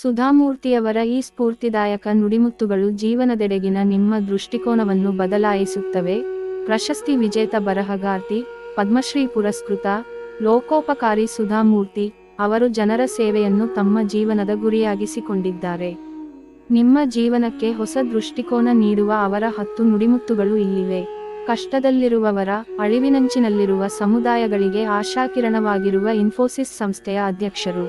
ಸುಧಾಮೂರ್ತಿಯವರ ಈ ಸ್ಫೂರ್ತಿದಾಯಕ ನುಡಿಮುತ್ತುಗಳು ಜೀವನದೆಡೆಗಿನ ನಿಮ್ಮ ದೃಷ್ಟಿಕೋನವನ್ನು ಬದಲಾಯಿಸುತ್ತವೆ. ಪ್ರಶಸ್ತಿ ವಿಜೇತ ಬರಹಗಾರ್ತಿ, ಪದ್ಮಶ್ರೀ ಪುರಸ್ಕೃತ, ಲೋಕೋಪಕಾರಿ ಸುಧಾಮೂರ್ತಿ ಅವರು ಜನರ ಸೇವೆಯನ್ನು ತಮ್ಮ ಜೀವನದ ಗುರಿಯಾಗಿಸಿಕೊಂಡಿದ್ದಾರೆ. ನಿಮ್ಮ ಜೀವನಕ್ಕೆ ಹೊಸ ದೃಷ್ಟಿಕೋನ ನೀಡುವ ಅವರ 10 ನುಡಿಮುತ್ತುಗಳು ಇಲ್ಲಿವೆ. ಕಷ್ಟದಲ್ಲಿರುವವರ, ಅಳಿವಿನಂಚಿನಲ್ಲಿರುವ ಸಮುದಾಯಗಳಿಗೆ ಆಶಾಕಿರಣವಾಗಿರುವ ಇನ್ಫೋಸಿಸ್ ಸಂಸ್ಥೆಯ ಅಧ್ಯಕ್ಷರು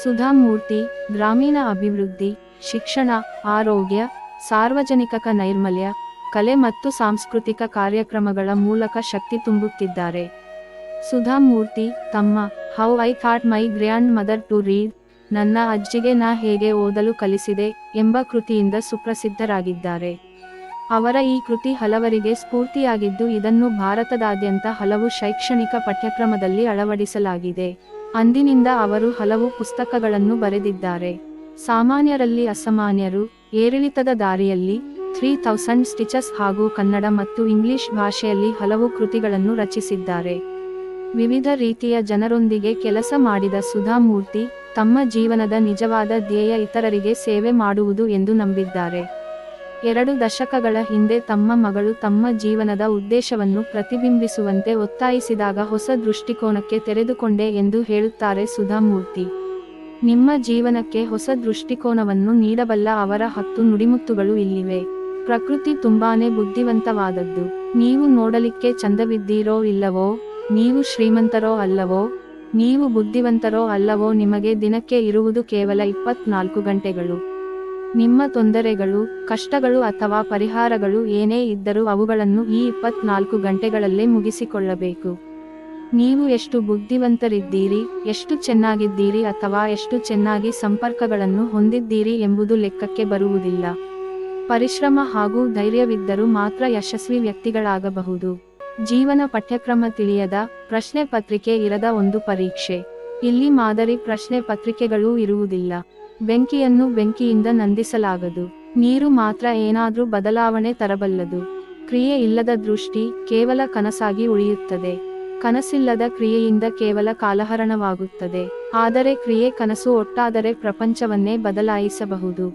ಸುಧಾಮೂರ್ತಿ. ಗ್ರಾಮೀಣ ಅಭಿವೃದ್ಧಿ, ಶಿಕ್ಷಣ, ಆರೋಗ್ಯ, ಸಾರ್ವಜನಿಕ ನೈರ್ಮಲ್ಯ, ಕಲೆ ಮತ್ತು ಸಾಂಸ್ಕೃತಿಕ ಕಾರ್ಯಕ್ರಮಗಳ ಮೂಲಕ ಶಕ್ತಿ ತುಂಬುತ್ತಿದ್ದಾರೆ. ಸುಧಾಮೂರ್ತಿ ತಮ್ಮ how I thought my grand mother to read, ನನ್ನ ಅಜ್ಜಿಗೆ ನಾ ಹೇಗೆ ಓದಲು ಕಲಿಸಿದೆ ಎಂಬ ಕೃತಿಯಿಂದ ಸುಪ್ರಸಿದ್ಧರಾಗಿದ್ದಾರೆ. ಅವರ ಈ ಕೃತಿ ಹಲವರಿಗೆ ಸ್ಫೂರ್ತಿಯಾಗಿದ್ದು ಇದನ್ನು ಭಾರತದಾದ್ಯಂತ ಹಲವು ಶೈಕ್ಷಣಿಕ ಪಠ್ಯಕ್ರಮದಲ್ಲಿ ಅಳವಡಿಸಲಾಗಿದೆ. ಅಂದಿನಿಂದ ಅವರು ಹಲವು ಪುಸ್ತಕಗಳನ್ನು ಬರೆದಿದ್ದಾರೆ. ಸಾಮಾನ್ಯರಲ್ಲಿ ಅಸಾಮಾನ್ಯರು, ಏರಿಳಿತದ ದಾರಿಯಲ್ಲಿ, 3000 ಸ್ಟಿಚಸ್ ಹಾಗೂ ಕನ್ನಡ ಮತ್ತು ಇಂಗ್ಲಿಷ್ ಭಾಷೆಯಲ್ಲಿ ಹಲವು ಕೃತಿಗಳನ್ನು ರಚಿಸಿದ್ದಾರೆ. ವಿವಿಧ ರೀತಿಯ ಜನರೊಂದಿಗೆ ಕೆಲಸ ಮಾಡಿದ ಸುಧಾಮೂರ್ತಿ ತಮ್ಮ ಜೀವನದ ನಿಜವಾದ ಧ್ಯೇಯ ಇತರರಿಗೆ ಸೇವೆ ಮಾಡುವುದು ಎಂದು ನಂಬಿದ್ದಾರೆ. 2 ದಶಕಗಳ ಹಿಂದೆ ತಮ್ಮ ಮಗಳು ತಮ್ಮ ಜೀವನದ ಉದ್ದೇಶವನ್ನು ಪ್ರತಿಬಿಂಬಿಸುವಂತೆ ಒತ್ತಾಯಿಸಿದಾಗ ಹೊಸ ದೃಷ್ಟಿಕೋನಕ್ಕೆ ತೆರೆದುಕೊಂಡೆ ಎಂದು ಹೇಳುತ್ತಾರೆ ಸುಧಾಮೂರ್ತಿ. ನಿಮ್ಮ ಜೀವನಕ್ಕೆ ಹೊಸ ದೃಷ್ಟಿಕೋನವನ್ನು ನೀಡಬಲ್ಲ ಅವರ 10 ನುಡಿಮುತ್ತುಗಳು ಇಲ್ಲಿವೆ. ಪ್ರಕೃತಿ ತುಂಬಾನೇ ಬುದ್ಧಿವಂತವಾದದ್ದು. ನೀವು ನೋಡಲಿಕ್ಕೆ ಚಂದವಿದ್ದೀರೋ ಇಲ್ಲವೋ, ನೀವು ಶ್ರೀಮಂತರೋ ಅಲ್ಲವೋ, ನೀವು ಬುದ್ಧಿವಂತರೋ ಅಲ್ಲವೋ, ನಿಮಗೆ ದಿನಕ್ಕೆ ಇರುವುದು ಕೇವಲ 24 ಗಂಟೆಗಳು. ನಿಮ್ಮ ತೊಂದರೆಗಳು, ಕಷ್ಟಗಳು ಅಥವಾ ಪರಿಹಾರಗಳು ಏನೇ ಇದ್ದರೂ ಅವುಗಳನ್ನು ಈ 24 ಗಂಟೆಗಳಲ್ಲೇ ಮುಗಿಸಿಕೊಳ್ಳಬೇಕು. ನೀವು ಎಷ್ಟು ಬುದ್ಧಿವಂತರಿದ್ದೀರಿ, ಎಷ್ಟು ಚೆನ್ನಾಗಿದ್ದೀರಿ ಅಥವಾ ಎಷ್ಟು ಚೆನ್ನಾಗಿ ಸಂಪರ್ಕಗಳನ್ನು ಹೊಂದಿದ್ದೀರಿ ಎಂಬುದು ಲೆಕ್ಕಕ್ಕೆ ಬರುವುದಿಲ್ಲ. ಪರಿಶ್ರಮ ಹಾಗೂ ಧೈರ್ಯವಿದ್ದರೂ ಮಾತ್ರ ಯಶಸ್ವಿ ವ್ಯಕ್ತಿಗಳಾಗಬಹುದು. ಜೀವನ ಪಠ್ಯಕ್ರಮ ತಿಳಿಯದ, ಪ್ರಶ್ನೆ ಪತ್ರಿಕೆ ಇರದ ಒಂದು ಪರೀಕ್ಷೆ. ಇಲ್ಲಿ ಮಾದರಿ ಪ್ರಶ್ನೆ ಪತ್ರಿಕೆಗಳೂ ಇರುವುದಿಲ್ಲ. ಬೆಂಕಿಯನ್ನು ಬೆಂಕಿಯಿಂದ ನಂದಿಸಲಾಗದು. ನೀರು ಮಾತ್ರ ಏನಾದ್ರೂ ಬದಲಾವಣೆ ತರಬಲ್ಲದು. ಕ್ರಿಯೆ ಇಲ್ಲದ ದೃಷ್ಟಿ ಕೇವಲ ಕನಸಾಗಿ ಉಳಿಯುತ್ತದೆ. ಕನಸಿಲ್ಲದ ಕ್ರಿಯೆಯಿಂದ ಕೇವಲ ಕಾಲಹರಣವಾಗುತ್ತದೆ. ಆದರೆ ಕ್ರಿಯೆ ಕನಸು ಒಟ್ಟಾದರೆ ಪ್ರಪಂಚವನ್ನೇ ಬದಲಾಯಿಸಬಹುದು.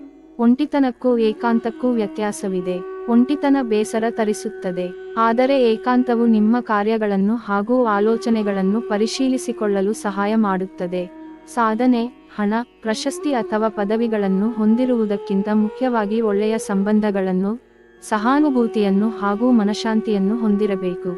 ಒಂಟಿತನಕ್ಕೂ ಏಕಾಂತಕ್ಕೂ ವ್ಯತ್ಯಾಸವಿದೆ. ಒಂಟಿತನ ಬೇಸರ ತರಿಸುತ್ತದೆ, ಆದರೆ ಏಕಾಂತವು ನಿಮ್ಮ ಕಾರ್ಯಗಳನ್ನು ಹಾಗೂ ಆಲೋಚನೆಗಳನ್ನು ಪರಿಶೀಲಿಸಿಕೊಳ್ಳಲು ಸಹಾಯ ಮಾಡುತ್ತದೆ. ಸಾಧನೆ, ಹಣ, ಪ್ರಶಸ್ತಿ ಅಥವಾ ಪದವಿಗಳನ್ನು ಹೊಂದಿರುವುದಕ್ಕಿಂತ ಮುಖ್ಯವಾಗಿ ಒಳ್ಳೆಯ ಸಂಬಂಧಗಳನ್ನು, ಸಹಾನುಭೂತಿಯನ್ನು ಹಾಗೂ ಮನಃಶಾಂತಿಯನ್ನು ಹೊಂದಿರಬೇಕು.